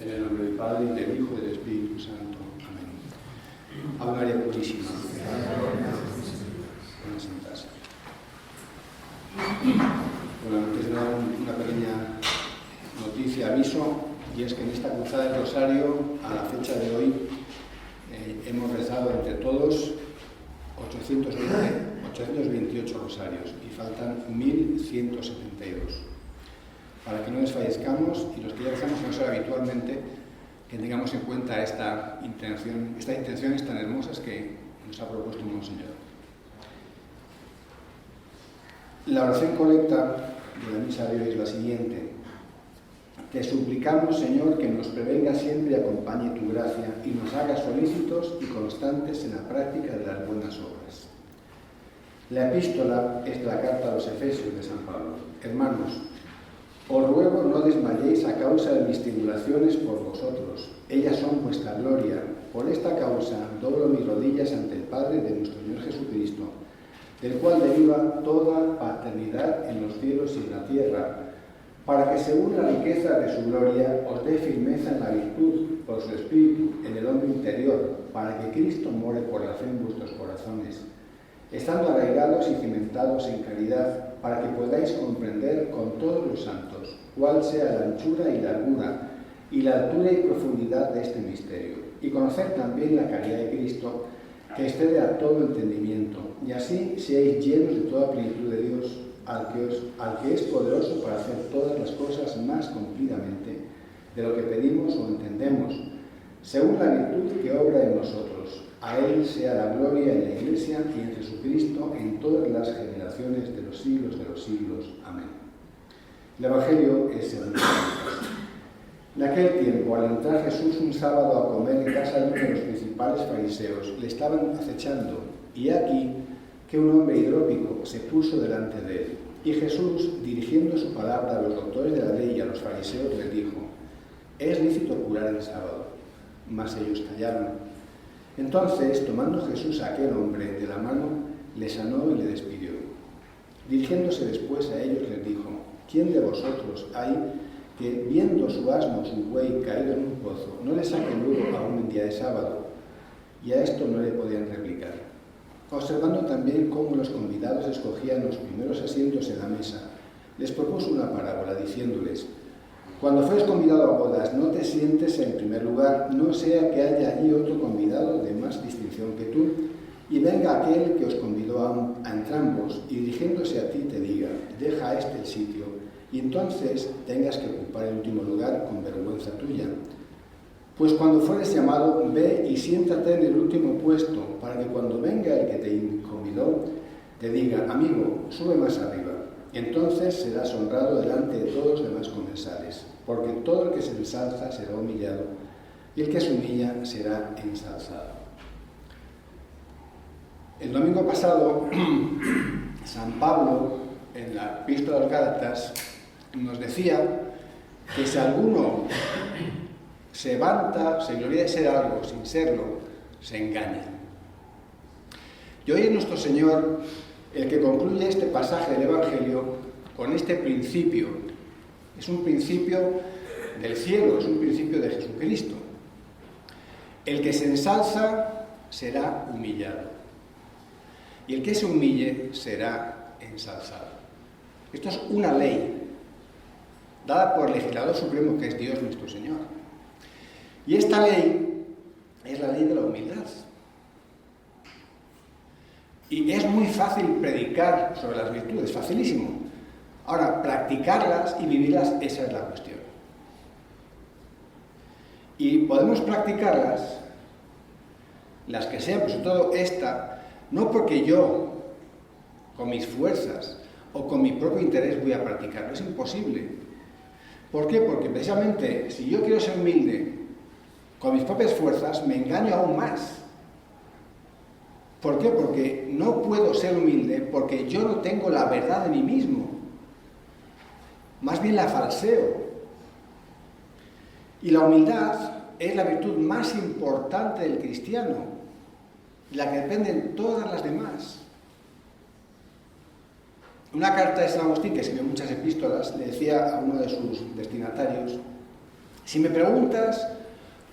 En el nombre del Padre, y del Hijo, y del Espíritu Santo. Amén. Ave María Purísima. Buenas sentarse. Bueno, antes de dar una pequeña noticia, aviso, y es que en esta cruzada del Rosario, a la fecha de hoy, hemos rezado entre todos 828 rosarios y faltan 1172. Para que no desfallezcamos y los que ya rezamos el rosario habitualmente, que tengamos en cuenta estas intenciones tan hermosas que nos ha propuesto el Monseñor. La oración colecta de la misa de hoy es la siguiente. Te suplicamos, Señor, que nos prevenga siempre y acompañe tu gracia y nos haga solícitos y constantes en la práctica de las buenas obras. La epístola es la carta a los Efesios de San Pablo. Hermanos, os ruego no desmayéis a causa de mis tribulaciones por vosotros. Ellas son vuestra gloria. Por esta causa doblo mis rodillas ante el Padre de nuestro Señor Jesucristo, del cual deriva toda paternidad en los cielos y en la tierra, para que según la riqueza de su gloria os dé firmeza en la virtud por su Espíritu en el hombre interior, para que Cristo more por la fe en vuestros corazones, estando arraigados y cimentados en caridad, para que podáis comprender con todos los santos cuál sea la anchura y largura, y la altura y profundidad de este misterio, y conocer también la caridad de Cristo, que excede a todo entendimiento, y así seáis llenos de toda plenitud de Dios, al que es poderoso para hacer todas las cosas más cumplidamente de lo que pedimos o entendemos, según la virtud que obra en nosotros. A Él sea la gloria en la Iglesia y en Jesucristo en todas las generaciones de los siglos. Amén. El Evangelio es según Lucas. En aquel tiempo, al entrar Jesús un sábado a comer en casa de uno de los principales fariseos, le estaban acechando, y aquí que un hombre hidrópico se puso delante de él. Y Jesús, dirigiendo su palabra a los doctores de la ley y a los fariseos, les dijo: ¿es lícito curar el sábado? Mas ellos callaron. Entonces, tomando Jesús a aquel hombre de la mano, le sanó y le despidió. Dirigiéndose después a ellos, les dijo: ¿quién de vosotros hay que, viendo su asno o su buey caído en un pozo, no le saque luego aún en día de sábado? Y a esto no le podían replicar. Observando también cómo los convidados escogían los primeros asientos en la mesa, les propuso una parábola, diciéndoles: cuando fueres convidado a bodas, no te sientes en primer lugar, no sea que haya allí otro convidado de más distinción que tú, y venga aquel que os convidó a entrambos, y dirigiéndose a ti te diga: deja este el sitio, y entonces tengas que ocupar el último lugar con vergüenza tuya. Pues cuando fueres llamado, ve y siéntate en el último puesto, para que cuando venga el que te convidó, te diga: amigo, sube más arriba. Entonces serás honrado delante de todos los demás comensales, porque todo el que se ensalza será humillado, y el que se humilla será ensalzado. El domingo pasado, San Pablo, en la epístola de los Gálatas, nos decía que si alguno se vanta, se gloria de ser algo sin serlo, se engaña. Y hoy es nuestro Señor el que concluye este pasaje del Evangelio con este principio. Es un principio del cielo, es un principio de Jesucristo. El que se ensalza será humillado, y el que se humille será ensalzado. Esto es una ley dada por el legislador supremo, que es Dios nuestro Señor. Y esta ley es la ley de la humildad. Y es muy fácil predicar sobre las virtudes, facilísimo. Ahora, practicarlas y vivirlas, esa es la cuestión. Y podemos practicarlas, las que sean, pero sobre todo esta, no porque yo, con mis fuerzas o con mi propio interés, voy a practicarlo. Es imposible. ¿Por qué? Porque precisamente, si yo quiero ser humilde con mis propias fuerzas, me engaño aún más. ¿Por qué? Porque no puedo ser humilde porque yo no tengo la verdad de mí mismo. Más bien la falseo. Y la humildad es la virtud más importante del cristiano, la que dependen todas las demás. Una carta de San Agustín, que escribió muchas epístolas, le decía a uno de sus destinatarios: Si me preguntas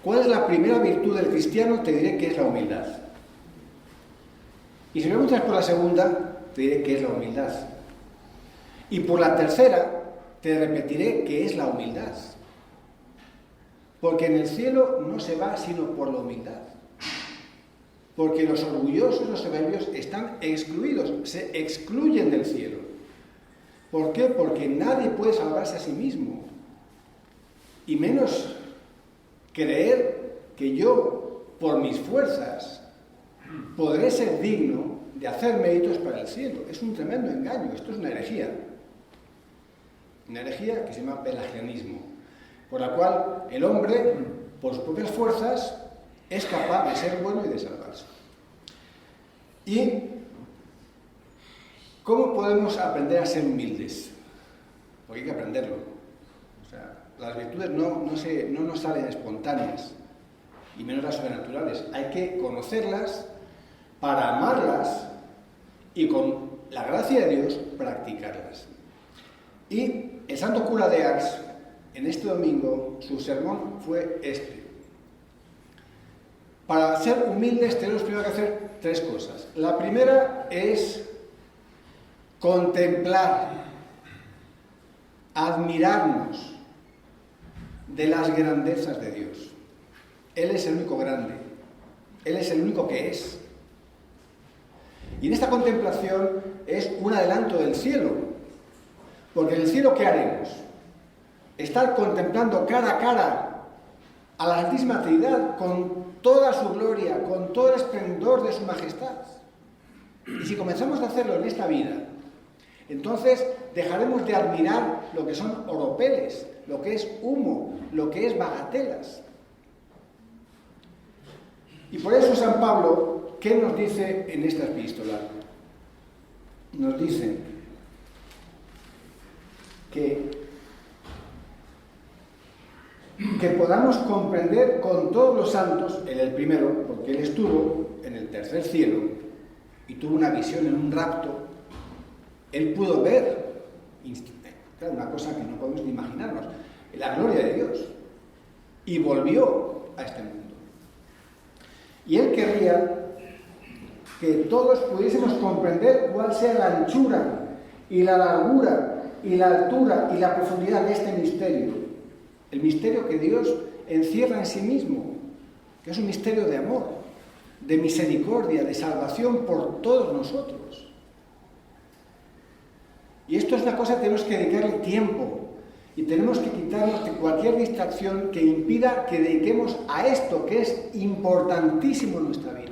cuál es la primera virtud del cristiano, te diré que es la humildad. Y si me preguntas por la segunda, te diré que es la humildad. Y por la tercera, te repetiré que es la humildad. Porque en el cielo no se va sino por la humildad. Porque los orgullosos, los soberbios, están excluidos, se excluyen del cielo. ¿Por qué? Porque nadie puede salvarse a sí mismo. Y menos creer que yo, por mis fuerzas, podré ser digno de hacer méritos para el cielo. Es un tremendo engaño, esto es una herejía. Una herejía que se llama pelagianismo, por la cual el hombre, por sus propias fuerzas, es capaz de ser bueno y de salvarse. ¿Y cómo podemos aprender a ser humildes? Porque hay que aprenderlo. O sea, las virtudes no nos salen espontáneas, y menos las sobrenaturales. Hay que conocerlas para amarlas y con la gracia de Dios practicarlas. Y el santo cura de Ars, en este domingo, su sermón fue este. Para ser humildes tenemos primero que hacer 3 cosas. La primera es contemplar, admirarnos de las grandezas de Dios. Él es el único grande, Él es el único que es. Y en esta contemplación es un adelanto del cielo, porque en el cielo ¿qué haremos? Estar contemplando cara a cara a la Santísima Trinidad con toda su gloria, con todo el esplendor de su majestad. Y si comenzamos a hacerlo en esta vida, entonces dejaremos de admirar lo que son oropeles, lo que es humo, lo que es bagatelas. Y por eso San Pablo, ¿qué nos dice en esta epístola? Nos dice que podamos comprender con todos los santos, él el primero, porque él estuvo en el tercer cielo y tuvo una visión en un rapto, él pudo ver, claro, una cosa que no podemos ni imaginarnos, la gloria de Dios, y volvió a este mundo. Y él querría que todos pudiésemos comprender cuál sea la anchura y la largura y la altura y la profundidad de este misterio. El misterio que Dios encierra en sí mismo, que es un misterio de amor, de misericordia, de salvación por todos nosotros. Y esto es una cosa que tenemos que dedicarle tiempo y tenemos que quitarnos de cualquier distracción que impida que dediquemos a esto que es importantísimo en nuestra vida.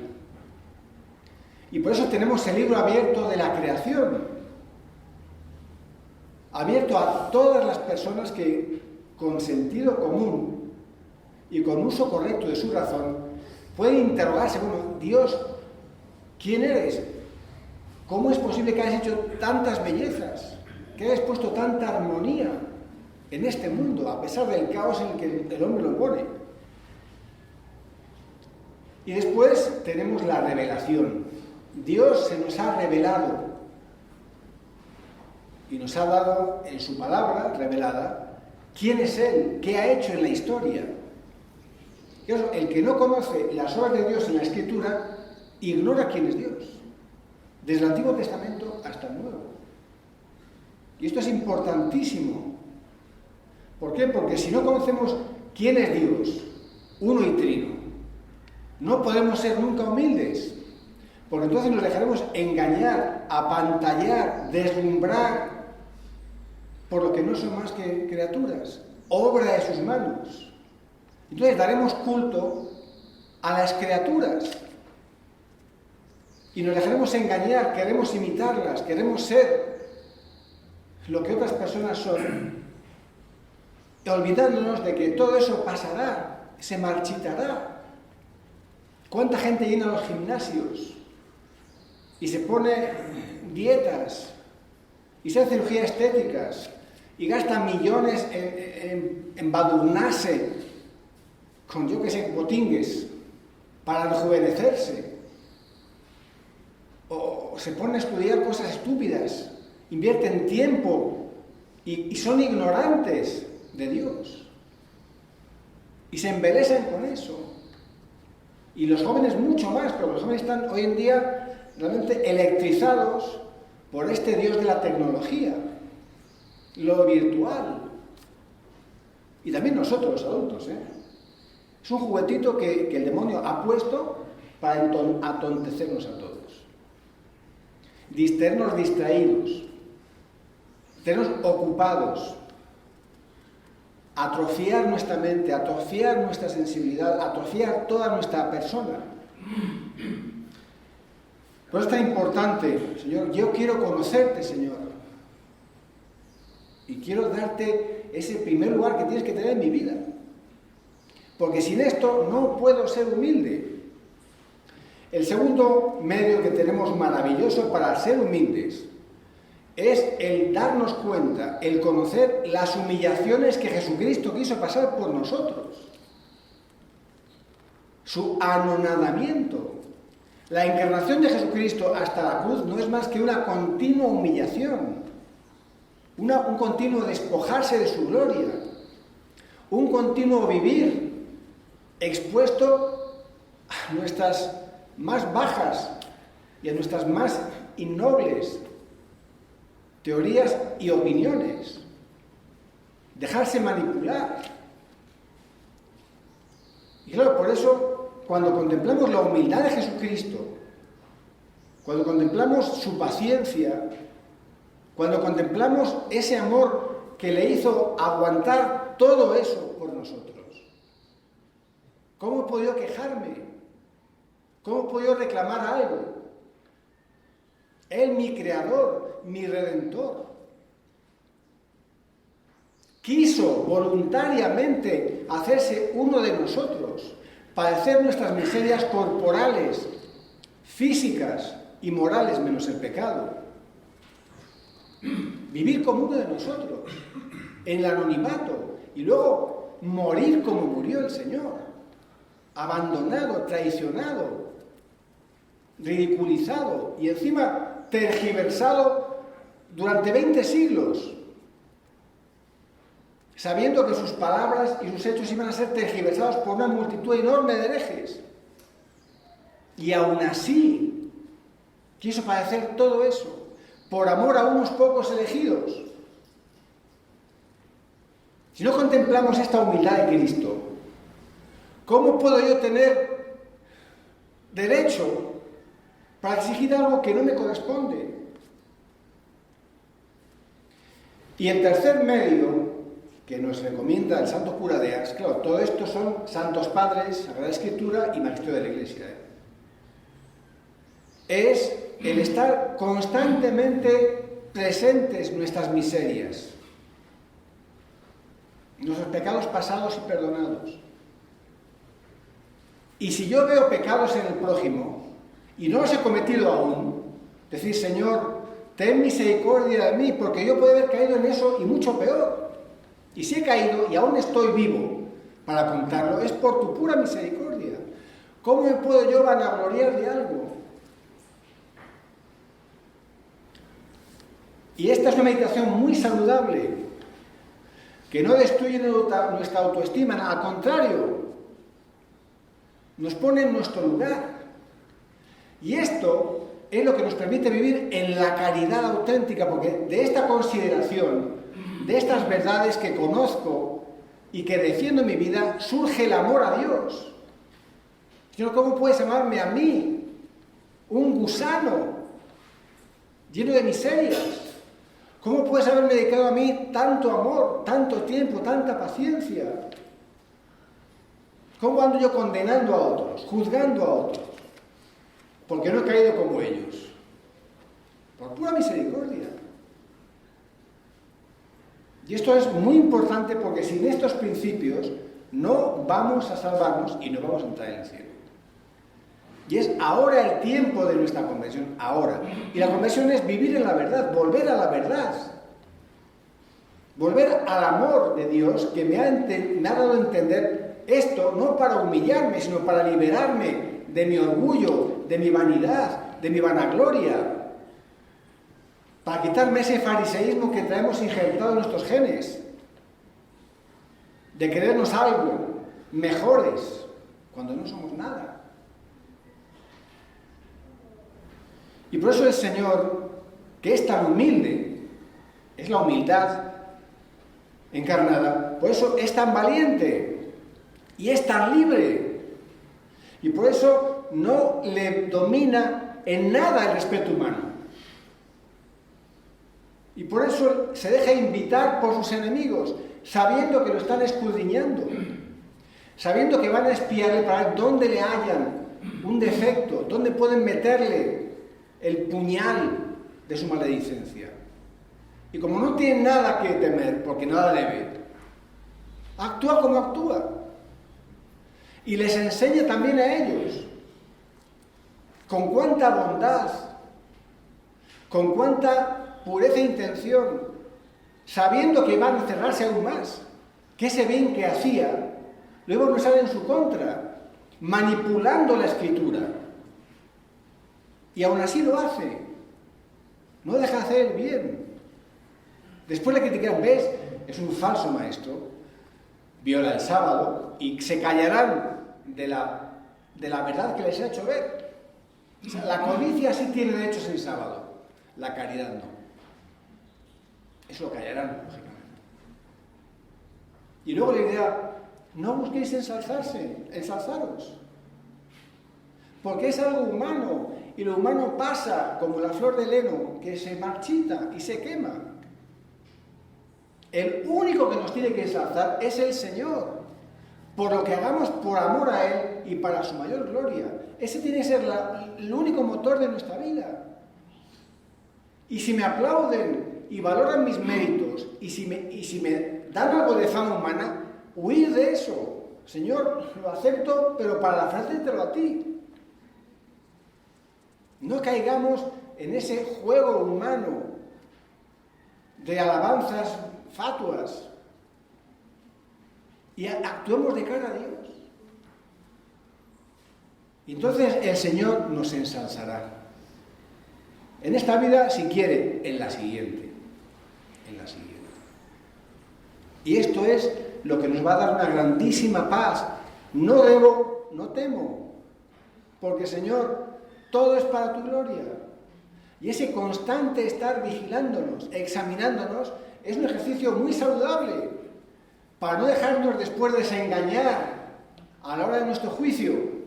Y por eso tenemos el libro abierto de la creación, abierto a todas las personas que con sentido común y con uso correcto de su razón pueden interrogarse, bueno, Dios, ¿quién eres? ¿Cómo es posible que hayas hecho tantas bellezas? Que hayas puesto tanta armonía en este mundo, a pesar del caos en el que el hombre lo pone? Y después tenemos la revelación. Dios se nos ha revelado y nos ha dado en su palabra revelada quién es Él, qué ha hecho en la historia. El que no conoce las obras de Dios en la Escritura ignora quién es Dios, desde el Antiguo Testamento hasta el Nuevo. Y esto es importantísimo. ¿Por qué? Porque si no conocemos quién es Dios, uno y trino, no podemos ser nunca humildes, porque entonces nos dejaremos engañar, apantallar, deslumbrar por lo que no son más que criaturas, obra de sus manos. Entonces daremos culto a las criaturas y nos dejaremos engañar, queremos imitarlas, queremos ser lo que otras personas son, olvidándonos de que todo eso pasará, se marchitará. ¿Cuánta gente llena los gimnasios y se pone dietas y se hace cirugías estéticas y gasta millones en embadurnarse con, yo que sé, botingues para rejuvenecerse? O se pone a estudiar cosas estúpidas, invierten tiempo y son ignorantes de Dios. y se embelesan con eso. Y los jóvenes mucho más, porque los jóvenes están hoy en día realmente electrizados por este Dios de la tecnología, lo virtual. Y también nosotros, los adultos, ¿eh? Es un juguetito que el demonio ha puesto para atontecernos a todos. Tenernos distraídos, tenernos ocupados, atrofiar nuestra mente, atrofiar nuestra sensibilidad, atrofiar toda nuestra persona. Por eso es tan importante, Señor, yo quiero conocerte, Señor. Y quiero darte ese primer lugar que tienes que tener en mi vida. Porque sin esto no puedo ser humilde. El segundo medio que tenemos maravilloso para ser humildes es el darnos cuenta, el conocer las humillaciones que Jesucristo quiso pasar por nosotros. Su anonadamiento. La encarnación de Jesucristo hasta la cruz no es más que una continua humillación, un continuo despojarse de su gloria, un continuo vivir expuesto a nuestras más bajas y a nuestras más innobles teorías y opiniones, dejarse manipular. Y claro, por eso, cuando contemplamos la humildad de Jesucristo, cuando contemplamos su paciencia, cuando contemplamos ese amor que le hizo aguantar todo eso por nosotros, ¿cómo he podido quejarme? ¿Cómo he podido reclamar algo? Él, mi creador, mi redentor, quiso voluntariamente hacerse uno de nosotros, padecer nuestras miserias corporales, físicas y morales, menos el pecado. Vivir como uno de nosotros, en el anonimato, y luego morir como murió el Señor, abandonado, traicionado, ridiculizado y encima tergiversado durante 20 siglos, sabiendo que sus palabras y sus hechos iban a ser tergiversados por una multitud enorme de herejes. Y aún así quiso padecer todo eso por amor a unos pocos elegidos. Si no contemplamos esta humildad de Cristo, ¿cómo puedo yo tener derecho para exigir algo que no me corresponde? Y el tercer medio que nos recomienda el santo cura de Ars, claro, todo esto son santos padres, Sagrada Escritura y magisterio de la Iglesia, es el estar constantemente presentes en nuestras miserias, nuestros pecados pasados y perdonados. Y si yo veo pecados en el prójimo y no los he cometido aún, decir, Señor, ten misericordia de mí, porque yo puedo haber caído en eso y mucho peor. Y si he caído y aún estoy vivo para contarlo, es por tu pura misericordia. ¿Cómo me puedo yo vanagloriar de algo? Y esta es una meditación muy saludable, que no destruye nuestra autoestima, al contrario, nos pone en nuestro lugar. Y esto es lo que nos permite vivir en la caridad auténtica, porque de esta consideración, de estas verdades que conozco y que defiendo en mi vida, surge el amor a Dios. Señor, ¿cómo puedes amarme a mí, un gusano lleno de miserias? ¿Cómo puedes haberme dedicado a mí tanto amor, tanto tiempo, tanta paciencia? ¿Cómo ando yo condenando a otros, juzgando a otros? Porque no he caído como ellos. Por pura misericordia. Y esto es muy importante porque sin estos principios no vamos a salvarnos y no vamos a entrar en el cielo. Y es ahora el tiempo de nuestra conversión, ahora. Y la conversión es vivir en la verdad, volver a la verdad. Volver al amor de Dios que me ha dado a entender esto, no para humillarme, sino para liberarme de mi orgullo, de mi vanidad, de mi vanagloria, para quitarme ese fariseísmo que traemos injertado en nuestros genes, de creernos algo, mejores, cuando no somos nada. Y por eso el Señor, que es tan humilde, es la humildad encarnada, por eso es tan valiente y es tan libre. Y por eso no le domina en nada el respeto humano. Y por eso se deja invitar por sus enemigos, sabiendo que lo están escudriñando, sabiendo que van a espiarle para ver dónde le hallan un defecto, dónde pueden meterle el puñal de su maledicencia. Y como no tiene nada que temer, porque nada le ve, actúa como actúa. Y les enseña también a ellos con cuánta bondad, con cuánta pureza e intención, sabiendo que iban a cerrarse aún más, que ese bien que hacía lo iban a usar en su contra, manipulando la Escritura. Y aún así lo hace. No deja de hacer el bien. Después le critican, ¿ves? Es un falso maestro. Viola el sábado y se callarán de la verdad que les ha hecho ver. O sea, la codicia sí tiene derechos en el sábado, la caridad no. Eso lo callarán, lógicamente. Y luego le dirá, no busquéis ensalzaros, porque es algo humano, y lo humano pasa como la flor del heno, que se marchita y se quema. El único que nos tiene que ensalzar es el Señor, por lo que hagamos por amor a Él y para su mayor gloria. Ese tiene que ser el único motor de nuestra vida. Y si me aplauden y valoran mis méritos, y si me dan algo de fama humana, huir de eso. Señor, lo acepto, pero para la ofrecértelo a ti. No caigamos en ese juego humano de alabanzas fatuas y actuemos de cara a Dios. Y entonces el Señor nos ensalzará. En esta vida, si quiere, en la siguiente. En la siguiente. Y esto es lo que nos va a dar una grandísima paz. No debo, no temo, porque Señor, todo es para tu gloria. Y ese constante estar vigilándonos, examinándonos, es un ejercicio muy saludable para no dejarnos después desengañar a la hora de nuestro juicio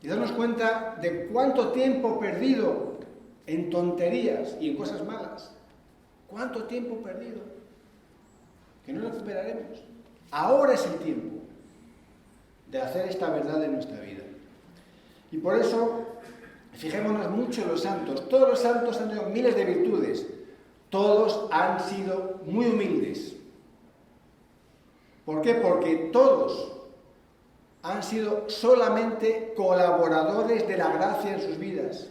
y darnos cuenta de cuánto tiempo perdido en tonterías y en cosas malas. ¿Cuánto tiempo perdido? Que no recuperaremos. Ahora es el tiempo de hacer esta verdad en nuestra vida. Y por eso, fijémonos mucho en los santos. Todos los santos han tenido miles de virtudes. Todos han sido muy humildes. ¿Por qué? Porque todos han sido solamente colaboradores de la gracia en sus vidas.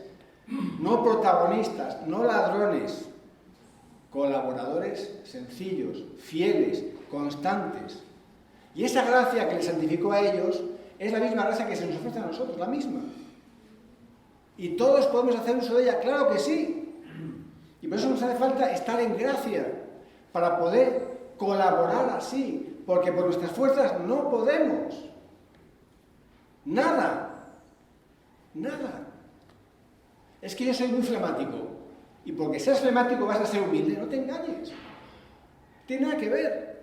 No protagonistas, no ladrones. Colaboradores sencillos, fieles, constantes. Y esa gracia que les santificó a ellos es la misma gracia que se nos ofrece a nosotros, la misma. Y todos podemos hacer uso de ella, claro que sí. Y por eso nos hace falta estar en gracia, para poder colaborar así, porque por nuestras fuerzas no podemos. Nada. Nada. Es que yo soy muy flemático, y porque seas flemático vas a ser humilde, no te engañes. No tiene nada que ver.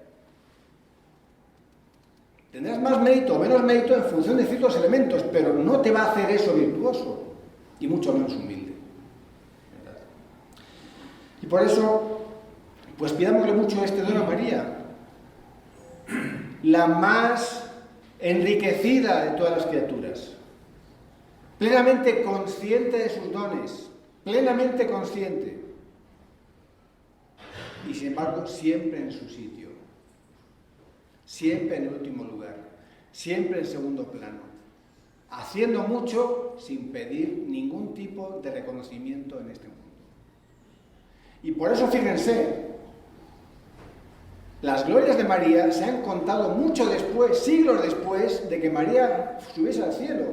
Tendrás más mérito o menos mérito en función de ciertos elementos, pero no te va a hacer eso virtuoso, y mucho menos humilde. ¿Verdad? Y por eso, pues pidámosle mucho a este don a María, la más enriquecida de todas las criaturas, plenamente consciente de sus dones, plenamente consciente, y sin embargo siempre en su sitio, siempre en el último lugar, siempre en segundo plano, haciendo mucho sin pedir ningún tipo de reconocimiento en este mundo. Y por eso, fíjense, las glorias de María se han contado mucho después, siglos después de que María subiese al cielo.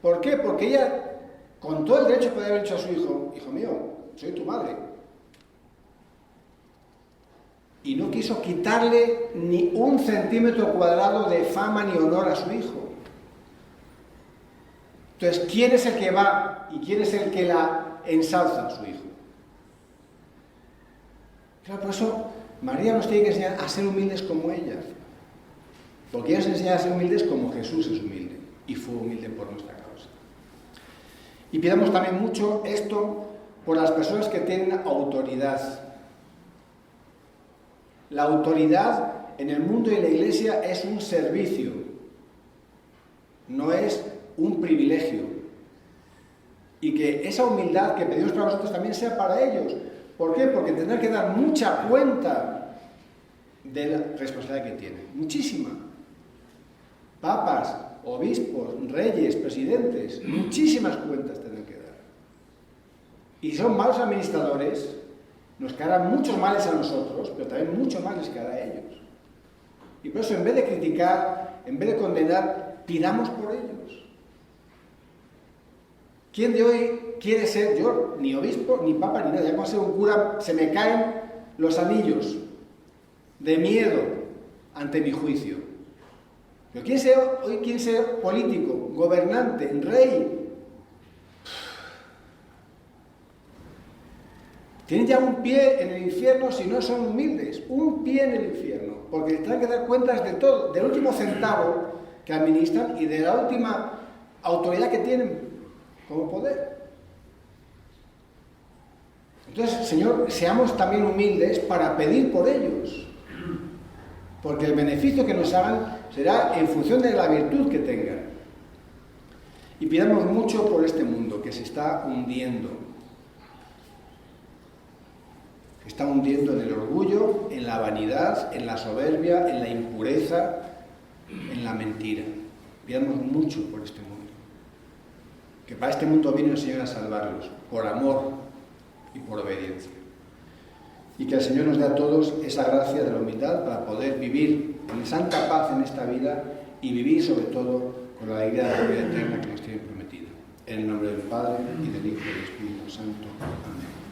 ¿Por qué? Porque ella, con todo el derecho, podía haber dicho a su hijo, hijo mío, soy tu madre. y no quiso quitarle ni un centímetro cuadrado de fama ni honor a su hijo. Entonces, ¿quién es el que va y quién es el que la ensalza a su hijo? Claro, por eso María nos tiene que enseñar a ser humildes como ella. Porque ella nos enseña a ser humildes como Jesús es humilde y fue humilde por nuestra causa. Y pidamos también mucho esto por las personas que tienen autoridad. La autoridad en el mundo y en la Iglesia es un servicio, no es un privilegio. Y que esa humildad que pedimos para nosotros también sea para ellos. ¿Por qué? Porque tendrán que dar mucha cuenta de la responsabilidad que tienen, muchísima. Papas, obispos, reyes, presidentes, muchísimas cuentas tendrán que dar. Y si son malos administradores, nos caerán muchos males a nosotros, pero también mucho más les caerá a ellos. Y por eso, en vez de criticar, en vez de condenar, pidamos por ellos. ¿Quién de hoy quiere ser yo? Ni obispo, ni papa, ni nada. Ya cuando ser un cura, se me caen los anillos de miedo ante mi juicio. Pero ¿quién quiere ser político, gobernante, rey? Tienen ya un pie en el infierno si no son humildes. Un pie en el infierno. Porque les tienen que dar cuentas de todo, del último centavo que administran y de la última autoridad que tienen como poder. Entonces, Señor, seamos también humildes para pedir por ellos. Porque el beneficio que nos hagan será en función de la virtud que tengan. Y pidamos mucho por este mundo que se está hundiendo. Se está hundiendo en el orgullo, en la vanidad, en la soberbia, en la impureza, en la mentira. Pidamos mucho por este mundo. Que para este mundo vino el Señor a salvarlos, por amor y por obediencia. Y que el Señor nos dé a todos esa gracia de la humildad para poder vivir en santa paz en esta vida y vivir sobre todo con la alegría de la vida eterna que nos tiene prometida. En el nombre del Padre, y del Hijo y del Espíritu Santo. Amén.